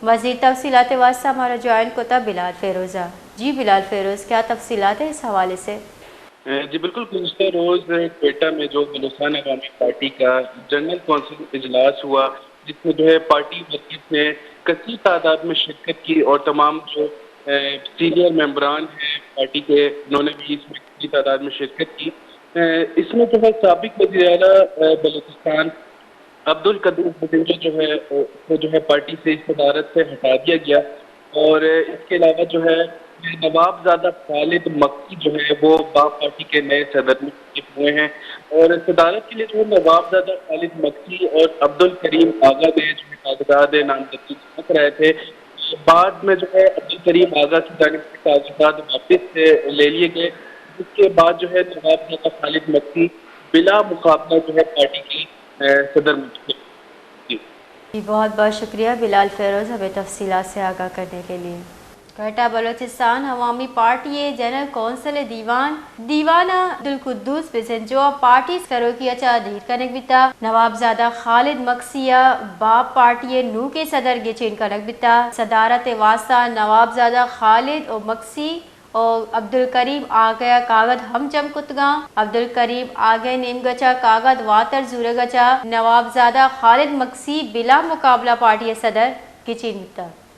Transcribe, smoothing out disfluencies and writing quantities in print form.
مزید تفصیلات واسطہ ہمارا جوائن کو تھا بلال فیروزہ۔ جی بلال فیروز، کیا تفصیلات ہیں اس حوالے سے؟ جی بالکل، گزشتہ روز کوئٹہ میں جو بلوچستان عوامی پارٹی کا جنرل کونسل اجلاس ہوا، جس میں جو ہے پارٹی ورکرز نے کثیر تعداد میں شرکت کی اور تمام جو سینئر ممبران ہیں پارٹی کے، انہوں نے بھی اس میں کثیر تعداد میں شرکت کی۔ اس میں جو ہے سابق وزیر اعلیٰ بلوچستان عبدالقدوس بٹنجا جو ہے پارٹی سے اس صدارت سے ہٹا دیا گیا، اور اس کے علاوہ جو ہے نواب زادہ خالد مکی جو ہے وہ باپ پارٹی کے نئے صدر منتخب ہوئے ہیں، اور صدارت کے لیے جو ہے نواب زادہ خالد مکی اور عبدالکریم آغا نے جو ہے کاغذات نامزدگی رکھ رہے تھے۔ بعد میں جو ہے عبدالکریم آغا کی جانب سے کاغذات واپس لے لیے گئے، جس کے بعد جو ہے نواب زادہ خالد مکی بلا مقابلہ جو ہے پارٹی کی صدر منتخب۔ جی بہت بہت شکریہ بلال فیروز، ہمیں تفصیلات سے آگاہ کرنے کے لیے۔ کوئٹہ بلوچستان عوامی پارٹی جنرل کونسل دیوانہ عبدالقدوس بٹنجا پارٹی فروغی دیر کنک بتا نواب زادہ خالد مکسیہ باپ پارٹی نو کے صدر گچین کنک بتا صدارت واسطہ نواب زادہ خالد و مکسی اور عبدالکریم آگیا کاغذ ہم چم کتگاں عبدالکریم آگے نیم گچا کاغذ واتر زور گچا نواب زادہ خالد مکسی بلا مقابلہ پارٹی صدر گچین بتا۔